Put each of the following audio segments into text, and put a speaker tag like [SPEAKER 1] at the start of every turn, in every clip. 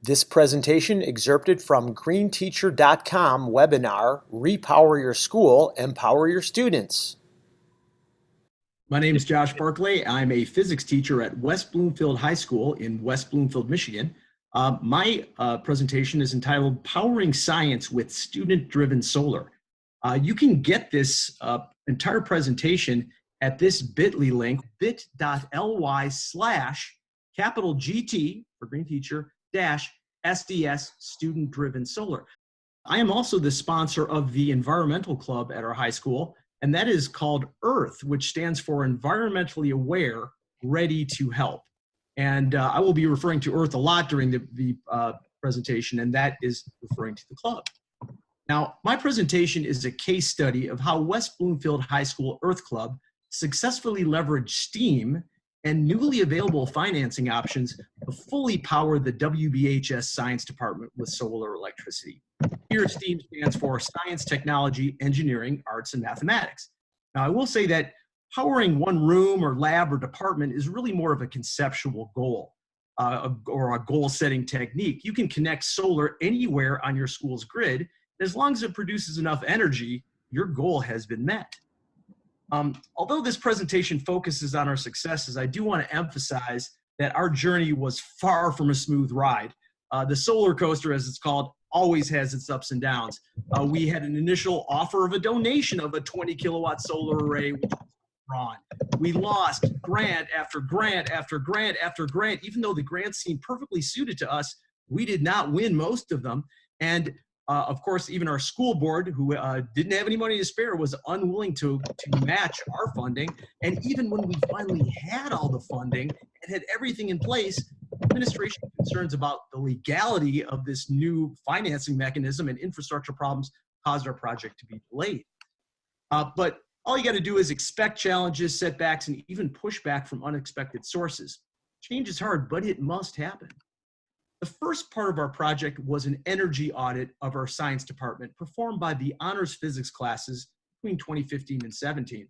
[SPEAKER 1] This presentation excerpted from greenteacher.com webinar, Repower Your School, Empower Your Students.
[SPEAKER 2] My name is Josh Barclay. I'm a physics teacher at West Bloomfield High School in West Bloomfield, Michigan. My presentation is entitled Powering Science with Student-Driven Solar. You can get this entire presentation at this bit.ly link, bit.ly/GT for Green Teacher -SDS Student Driven Solar. I am also the sponsor of the environmental club at our high school, and that is called EARTH, which stands for Environmentally Aware, Ready to Help. And I will be referring to EARTH a lot during the presentation, and that is referring to the club. Now, my presentation is a case study of how West Bloomfield High School EARTH Club successfully leveraged STEAM and newly available financing options to fully power the WBHS Science Department with solar electricity. Here, STEAM stands for Science, Technology, Engineering, Arts, and Mathematics. Now, I will say that powering one room or lab or department is really more of a conceptual goal or a goal-setting technique. You can connect solar anywhere on your school's grid. As long as it produces enough energy, your goal has been met. Although this presentation focuses on our successes, I do want to emphasize that our journey was far from a smooth ride. The solar coaster, as it's called, always has its ups and downs. We had an initial offer of a donation of a 20 kilowatt solar array, which was withdrawn. We lost grant after grant after grant after grant. Even though the grants seemed perfectly suited to us, we did not win most of them. And of course, even our school board, who didn't have any money to spare, was unwilling to match our funding. And even when we finally had all the funding and had everything in place, administration concerns about the legality of this new financing mechanism and infrastructure problems caused our project to be delayed. But all you got to do is expect challenges, setbacks, and even pushback from unexpected sources. Change is hard, but it must happen. The first part of our project was an energy audit of our science department performed by the honors physics classes between 2015 and 17.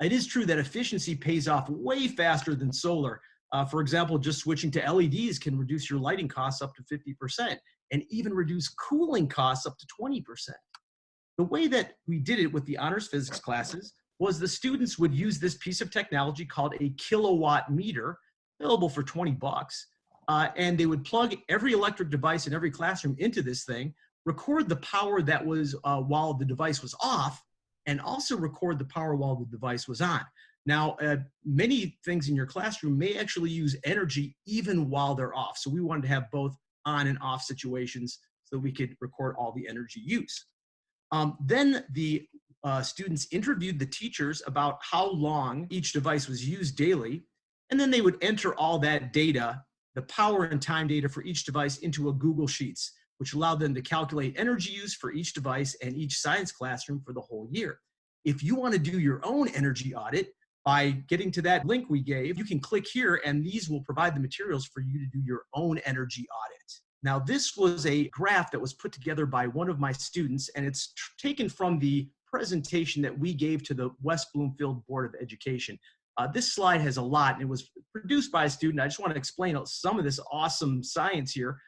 [SPEAKER 2] It is true that efficiency pays off way faster than solar. For example, just switching to LEDs can reduce your lighting costs up to 50% and even reduce cooling costs up to 20%. The way that we did it with the honors physics classes was the students would use this piece of technology called a kilowatt meter, available for 20 bucks. And they would plug every electric device in every classroom into this thing, record the power that was while the device was off, and also record the power while the device was on. Now, many things in your classroom may actually use energy even while they're off. So we wanted to have both on and off situations so that we could record all the energy use. Then the students interviewed the teachers about how long each device was used daily, and then they would enter all that data, the power and time data for each device, into a Google Sheets, which allowed them to calculate energy use for each device and each science classroom for the whole year. If you want to do your own energy audit, by getting to that link we gave, you can click here and these will provide the materials for you to do your own energy audit. Now, this was a graph that was put together by one of my students, and it's taken from the presentation that we gave to the West Bloomfield Board of Education. This slide has a lot, and it was produced by a student. I just want to explain some of this awesome science here.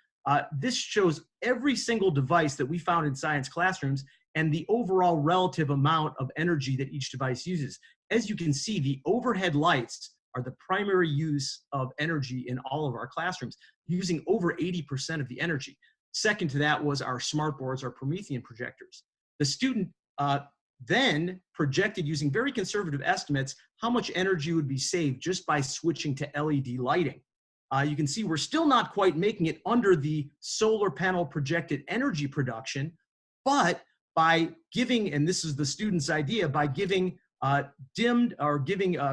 [SPEAKER 2] This shows every single device that we found in science classrooms and the overall relative amount of energy that each device uses. As you can see, the overhead lights are the primary use of energy in all of our classrooms, using over 80% of the energy. Second to that was our smart boards, our Promethean projectors. The student then projected, using very conservative estimates, how much energy would be saved just by switching to LED lighting. You can see we're still not quite making it under the solar panel projected energy production, but by giving, and this is the student's idea, by giving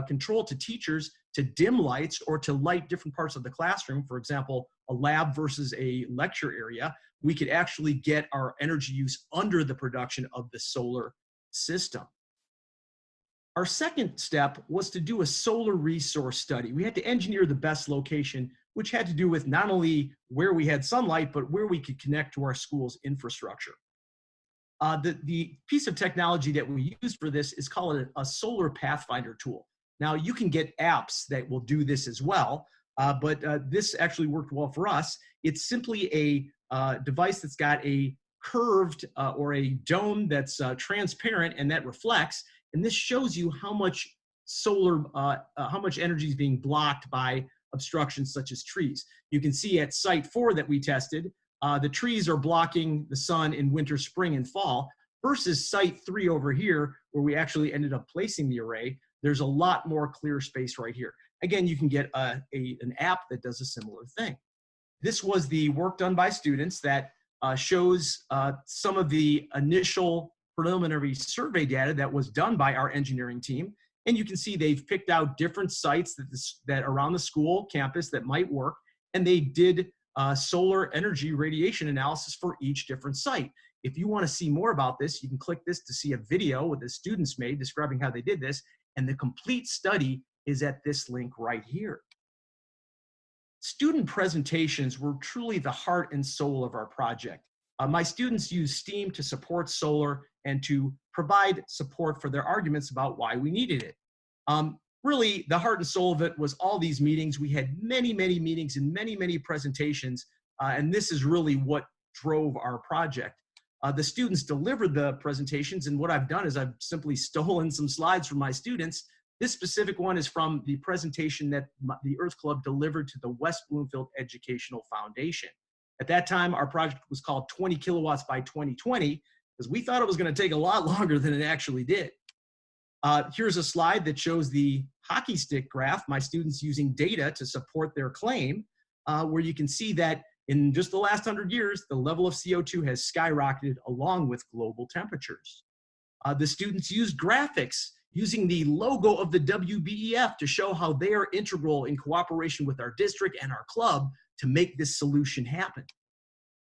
[SPEAKER 2] control to teachers to dim lights or to light different parts of the classroom, for example, a lab versus a lecture area, we could actually get our energy use under the production of the solar system. Our second step was to do a solar resource study. We had to engineer the best location, which had to do with not only where we had sunlight, but where we could connect to our school's infrastructure. The piece of technology that we used for this is called a solar pathfinder tool. Now, you can get apps that will do this as well, but this actually worked well for us. It's simply a device that's got a curved or a dome that's transparent and that reflects. And this shows you how much how much energy is being blocked by obstructions such as trees. You can see at site 4 that we tested, the trees are blocking the sun in winter, spring, and fall, versus site 3 over here, where we actually ended up placing the array. There's a lot more clear space right here. Again, you can get an app that does a similar thing. This was the work done by students that shows some of the initial preliminary survey data that was done by our engineering team. And you can see they've picked out different sites that around the school campus that might work, and they did solar energy radiation analysis for each different site. If you want to see more about this, you can click this to see a video that the students made describing how they did this, and the complete study is at this link right here. Student presentations were truly the heart and soul of our project. My students used STEAM to support solar and to provide support for their arguments about why we needed it. Really, the heart and soul of it was all these meetings. We had many, many meetings and many, many presentations, and this is really what drove our project. The students delivered the presentations, and what I've done is I've simply stolen some slides from my students. This specific one is from the presentation that the Earth Club delivered to the West Bloomfield Educational Foundation. At that time, our project was called 20 kilowatts by 2020, because we thought it was going to take a lot longer than it actually did. Here's a slide that shows the hockey stick graph, my students using data to support their claim, where you can see that in just the last 100 years, the level of CO2 has skyrocketed along with global temperatures. The students used graphics using the logo of the WBEF to show how they are integral in cooperation with our district and our club to make this solution happen.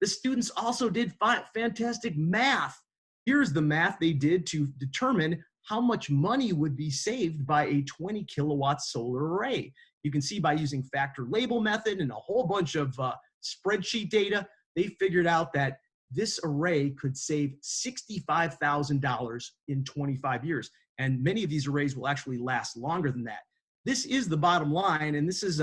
[SPEAKER 2] The students also did fantastic math. Here's the math they did to determine how much money would be saved by a 20 kilowatt solar array. You can see by using factor label method and a whole bunch of spreadsheet data, they figured out that this array could save $65,000 in 25 years. And many of these arrays will actually last longer than that. This is the bottom line, and this is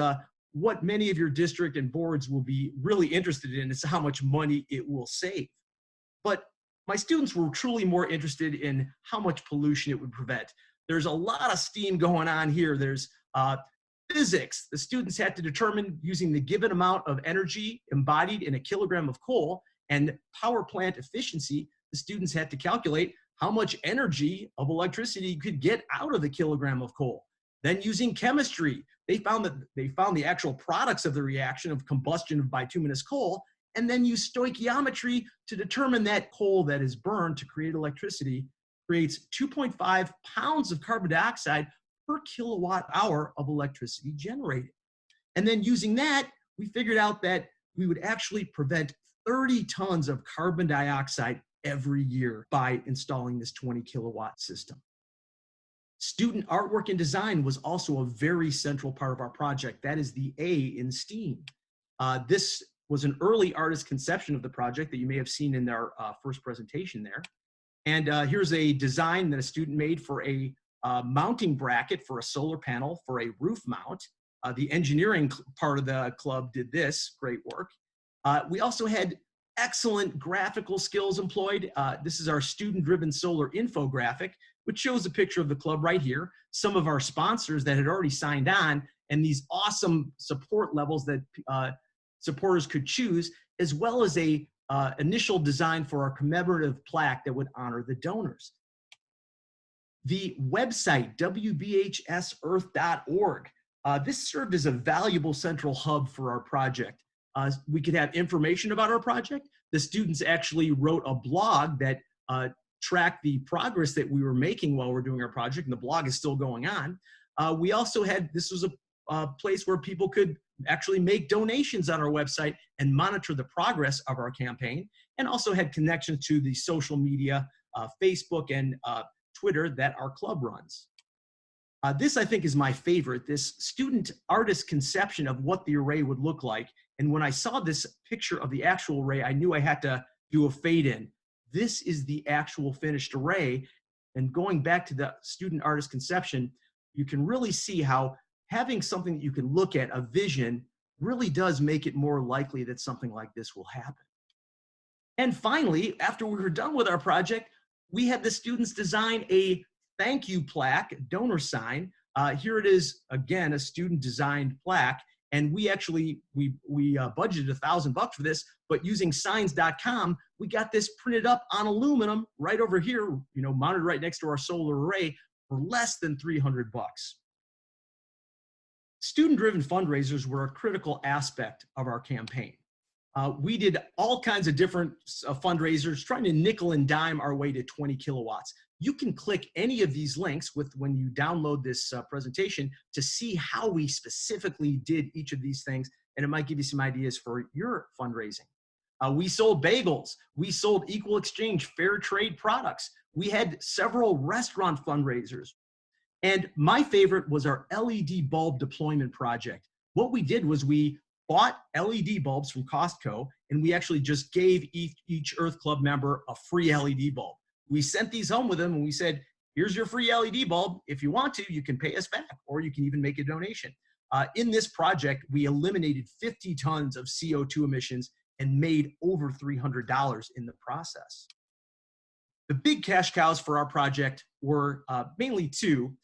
[SPEAKER 2] what many of your district and boards will be really interested in, is how much money it will save. But my students were truly more interested in how much pollution it would prevent. There's a lot of STEAM going on here. There's physics. The students had to determine, using the given amount of energy embodied in a kilogram of coal and power plant efficiency, the students had to calculate how much energy of electricity you could get out of the kilogram of coal. Then using chemistry, they found the actual products of the reaction of combustion of bituminous coal, and then use stoichiometry to determine that coal that is burned to create electricity creates 2.5 pounds of carbon dioxide per kilowatt hour of electricity generated. And then using that, we figured out that we would actually prevent 30 tons of carbon dioxide every year by installing this 20 kilowatt system. Student artwork and design was also a very central part of our project. That is the A in STEAM. This was an early artist conception of the project that you may have seen in our first presentation there. And here's a design that a student made for a mounting bracket for a solar panel for a roof mount. The engineering part of the club did this great work. We also had excellent graphical skills employed. This is our student-driven solar infographic, which shows a picture of the club right here, some of our sponsors that had already signed on, and these awesome support levels that supporters could choose, as well as a initial design for our commemorative plaque that would honor the donors. The website, wbhsearth.org, this served as a valuable central hub for our project. We could have information about our project. The students actually wrote a blog that tracked the progress that we were making while we're doing our project, and the blog is still going on. We also had, this was a place where people could actually make donations on our website and monitor the progress of our campaign, and also had connections to the social media, Facebook and Twitter that our club runs. This, I think, is my favorite, this student artist conception of what the array would look like. And when I saw this picture of the actual array, I knew I had to do a fade in. This is the actual finished array. And going back to the student artist conception, you can really see how having something that you can look at, a vision, really does make it more likely that something like this will happen. And finally, after we were done with our project, we had the students design a thank you plaque, donor sign. Here it is, again, a student designed plaque. And we actually, we budgeted $1,000 for this, but using signs.com, we got this printed up on aluminum right over here, mounted right next to our solar array for less than $300. Student-driven fundraisers were a critical aspect of our campaign. We did all kinds of different fundraisers, trying to nickel and dime our way to 20 kilowatts. You can click any of these links when you download this presentation to see how we specifically did each of these things, and it might give you some ideas for your fundraising. We sold bagels. We sold equal exchange fair trade products. We had several restaurant fundraisers. And my favorite was our LED bulb deployment project. What we did was we bought LED bulbs from Costco, and we actually just gave each Earth Club member a free LED bulb. We sent these home with them, and we said, here's your free LED bulb. If you want to, you can pay us back, or you can even make a donation. In this project, we eliminated 50 tons of CO2 emissions and made over $300 in the process. The big cash cows for our project were mainly two.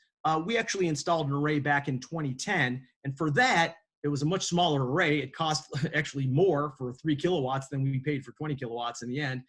[SPEAKER 2] We actually installed an array back in 2010, and for that, it was a much smaller array. It cost actually more for 3 kilowatts than we paid for 20 kilowatts in the end.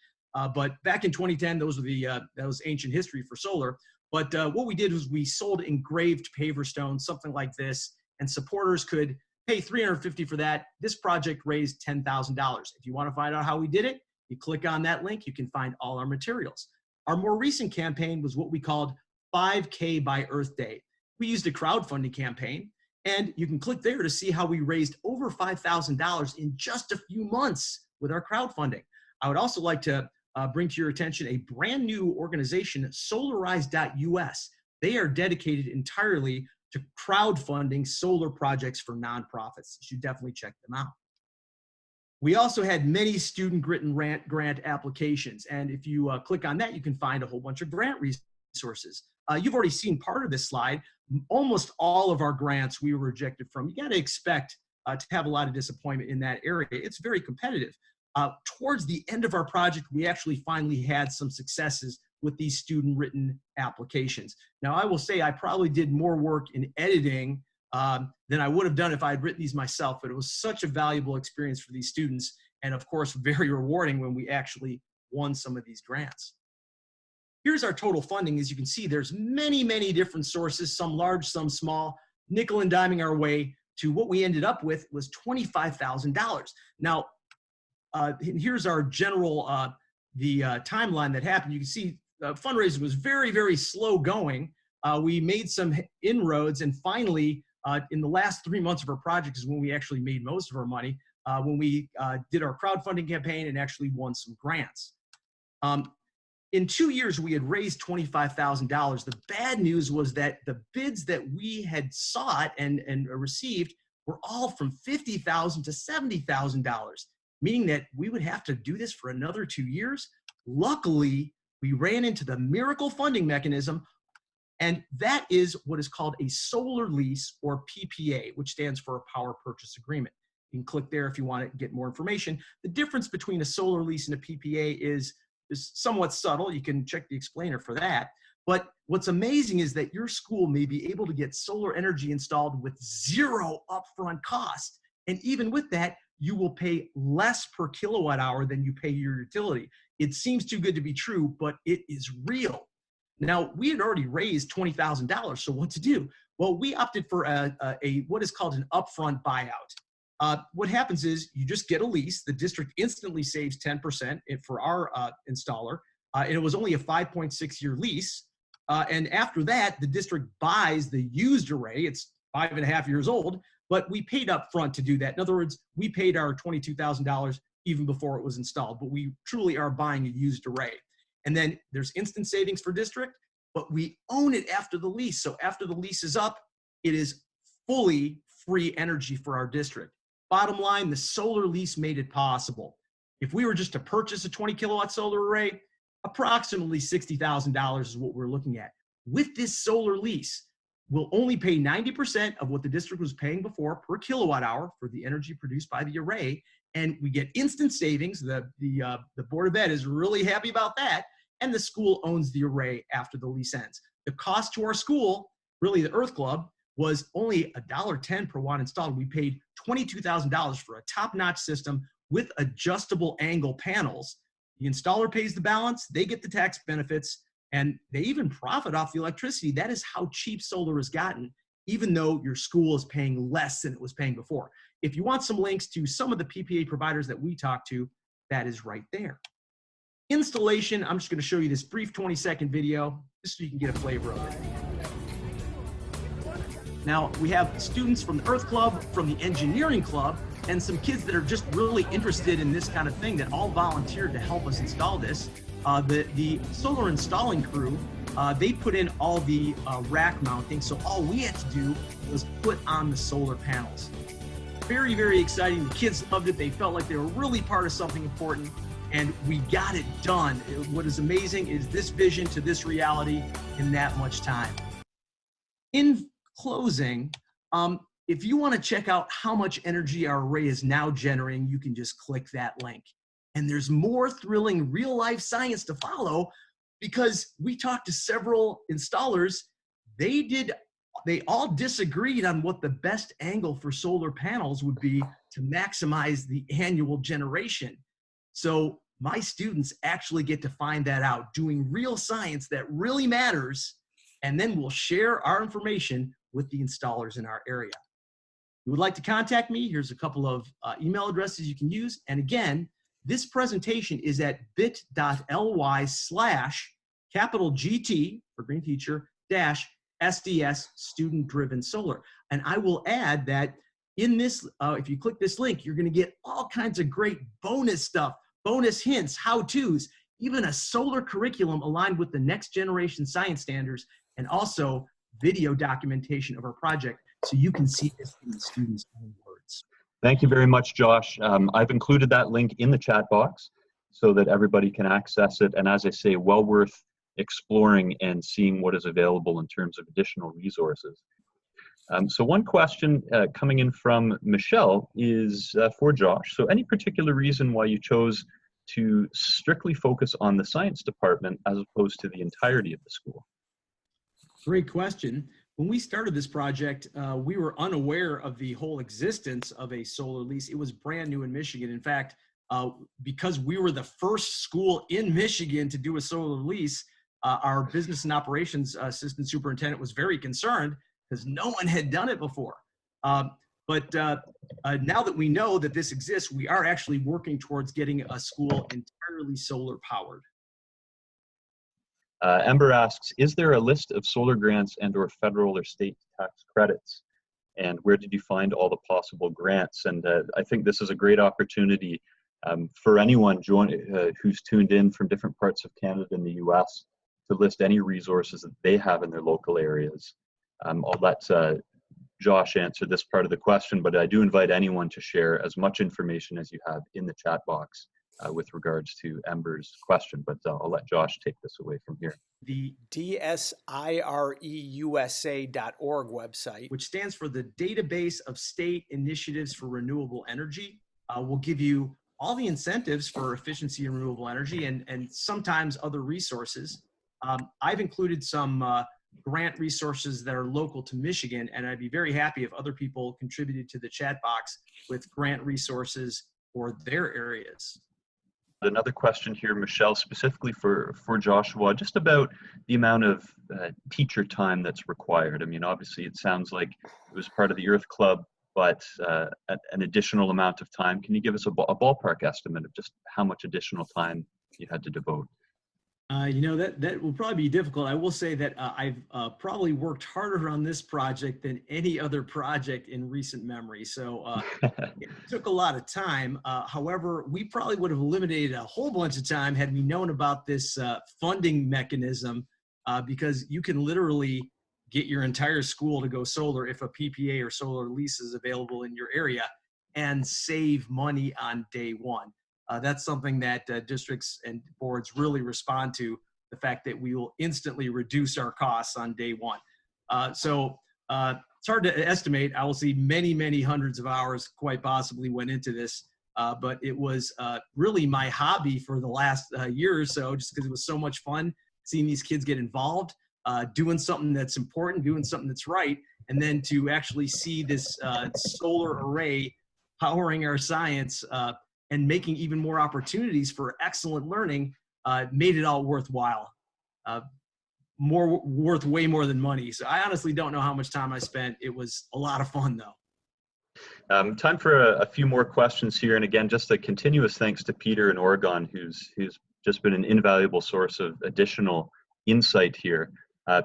[SPEAKER 2] But back in 2010, that was ancient history for solar. But what we did was we sold engraved paver stones, something like this, and supporters could pay $350 for that. This project raised $10,000. If you want to find out how we did it, you click on that link. You can find all our materials. Our more recent campaign was what we called 5K by Earth Day. We used a crowdfunding campaign, and you can click there to see how we raised over $5,000 in just a few months with our crowdfunding. I would also like to bring to your attention a brand new organization, solarize.us. They are dedicated entirely to crowdfunding solar projects for nonprofits. You should definitely check them out. We also had many student-written grant applications, and if you click on that, you can find a whole bunch of grant resources. You've already seen part of this slide. Almost all of our grants we were rejected from. You got to expect to have a lot of disappointment in that area. It's very competitive. Towards the end of our project, we actually finally had some successes with these student-written applications. Now, I will say I probably did more work in editing than I would have done if I had written these myself, but it was such a valuable experience for these students, and of course, very rewarding when we actually won some of these grants. Here's our total funding. As you can see, there's many, many different sources, some large, some small, nickel and diming our way to what we ended up with was $25,000. Now, here's our general, timeline that happened. You can see fundraising was very, very slow going. We made some inroads, and finally, in the last 3 months of our project is when we actually made most of our money, when we did our crowdfunding campaign and actually won some grants. In 2 years, we had raised $25,000. The bad news was that the bids that we had sought and received were all from $50,000 to $70,000, meaning that we would have to do this for another 2 years. Luckily, we ran into the miracle funding mechanism, and that is what is called a solar lease, or PPA, which stands for a power purchase agreement. You can click there if you want to get more information. The difference between a solar lease and a PPA is somewhat subtle. You can check the explainer for that. But what's amazing is that your school may be able to get solar energy installed with zero upfront cost. And even with that, you will pay less per kilowatt hour than you pay your utility. It seems too good to be true, but it is real. Now, we had already raised $20,000, so what to do? Well, we opted for what is called an upfront buyout. What happens is you just get a lease. The district instantly saves 10% for our installer, and it was only a 5.6-year lease. And after that, the district buys the used array. It's 5.5 years old, but we paid up front to do that. In other words, we paid our $22,000 even before it was installed, but we truly are buying a used array. And then there's instant savings for district, but we own it after the lease. So after the lease is up, it is fully free energy for our district. Bottom line, the solar lease made it possible. If we were just to purchase a 20 kilowatt solar array, approximately $60,000 is what we're looking at. With this solar lease, we'll only pay 90% of what the district was paying before per kilowatt hour for the energy produced by the array. And we get instant savings. The Board of Ed is really happy about that. And the school owns the array after the lease ends. The cost to our school, really the Earth Club, was only $1.10 per watt installed. We paid $22,000 for a top-notch system with adjustable angle panels. The installer pays the balance, they get the tax benefits, and they even profit off the electricity. That is how cheap solar has gotten, even though your school is paying less than it was paying before. If you want some links to some of the PPA providers that we talk to, that is right there. Installation, I'm just going to show you this brief 20-second video just so you can get a flavor of it. Now, we have students from the Earth Club, from the Engineering Club, and some kids that are just really interested in this kind of thing that all volunteered to help us install this. The solar installing crew, they put in all the rack mounting, so all we had to do was put on the solar panels. Very, very exciting. The kids loved it. They felt like they were really part of something important, and we got it done. What is amazing is this vision to this reality in that much time. In closing, if you want to check out how much energy our array is now generating, you can just click that link. And there's more thrilling real-life science to follow because we talked to several installers. They all disagreed on what the best angle for solar panels would be to maximize the annual generation. So my students actually get to find that out, doing real science that really matters, and then we'll share our information with the installers in our area. If you would like to contact me, here's a couple of email addresses you can use. And again, this presentation is at bit.ly/GT for Green Teacher -SDS Student Driven Solar. And I will add that in this, if you click this link, you're going to get all kinds of great bonus stuff, bonus hints, how-tos, even a solar curriculum aligned with the next generation science standards, and also video documentation of our project so you can see this in the students' own words.
[SPEAKER 3] Thank you very much, Josh. I've included that link in the chat box so that everybody can access it. And as I say, well worth exploring and seeing what is available in terms of additional resources. So one question coming in from Michelle is for Josh. So any particular reason why you chose to strictly focus on the science department as opposed to the entirety of the school?
[SPEAKER 2] Great question. When we started this project, we were unaware of the whole existence of a solar lease. It was brand new in Michigan. In fact, because we were the first school in Michigan to do a solar lease, our business and operations assistant superintendent was very concerned because no one had done it before. But now that we know that this exists, we are actually working towards getting a school entirely solar powered.
[SPEAKER 3] Ember asks, is there a list of solar grants and or federal or state tax credits? And where did you find all the possible grants? And I think this is a great opportunity for anyone who's tuned in from different parts of Canada and the US to list any resources that they have in their local areas. I'll let Josh answer this part of the question, but I do invite anyone to share as much information as you have in the chat box with regards to Ember's question, but I'll let Josh take this away from here.
[SPEAKER 1] The DSIREUSA.org website,
[SPEAKER 2] which stands for the Database of State Initiatives for Renewable Energy, will give you all the incentives for efficiency and renewable energy and sometimes other resources. I've included some grant resources that are local to Michigan, and I'd be very happy if other people contributed to the chat box with grant resources for their areas.
[SPEAKER 3] Another question here, Michelle, specifically for Joshua, just about the amount of teacher time that's required. I mean, obviously it sounds like it was part of the Earth Club, but an additional amount of time. Can you give us a ballpark estimate of just how much additional time you had to devote?
[SPEAKER 2] You know, that will probably be difficult. I will say that I've probably worked harder on this project than any other project in recent memory. So it took a lot of time. However, we probably would have eliminated a whole bunch of time had we known about this funding mechanism, because you can literally get your entire school to go solar if a PPA or solar lease is available in your area and save money on day one. That's something that districts and boards really respond to, the fact that we will instantly reduce our costs on day one. It's hard to estimate. I will see many hundreds of hours quite possibly went into this. But it was really my hobby for the last year or so, just because it was so much fun seeing these kids get involved, doing something that's important, doing something that's right, and then to actually see this solar array powering our science and making even more opportunities for excellent learning made it all worthwhile. Worth way more than money. So I honestly don't know how much time I spent. It was a lot of fun though.
[SPEAKER 3] Time for a few more questions here. And again, just a continuous thanks to Peter in Oregon, who's just been an invaluable source of additional insight here.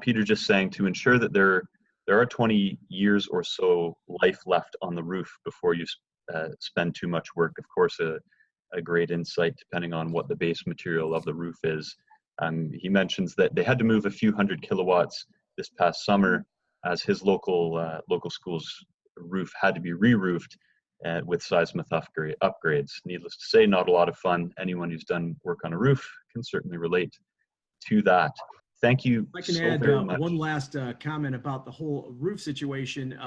[SPEAKER 3] Peter just saying to ensure that there are 20 years or so life left on the roof before you spend too much work. Of course, a great insight depending on what the base material of the roof is. He mentions that they had to move a few hundred kilowatts this past summer as his local school's roof had to be re-roofed with seismic upgrades. Needless to say, not a lot of fun. Anyone who's done work on a roof can certainly relate to that. Thank you
[SPEAKER 2] I can
[SPEAKER 3] so
[SPEAKER 2] add
[SPEAKER 3] very much.
[SPEAKER 2] one last comment about the whole roof situation.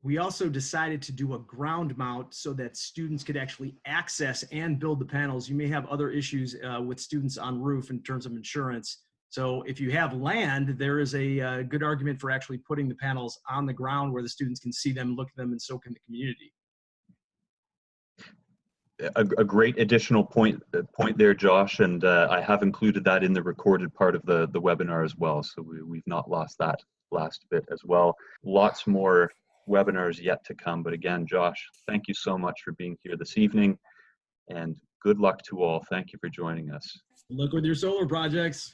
[SPEAKER 2] We also decided to do a ground mount so that students could actually access and build the panels. You may have other issues with students on roof in terms of insurance. So if you have land, there is a good argument for actually putting the panels on the ground where the students can see them, look at them, and soak in the community.
[SPEAKER 3] A great additional point there, Josh, and I have included that in the recorded part of the webinar as well. So we've not lost that last bit as well. Lots more webinars yet to come. But again, Josh, thank you so much for being here this evening, and good luck to all. Thank you for joining us.
[SPEAKER 2] Good luck with your solar projects.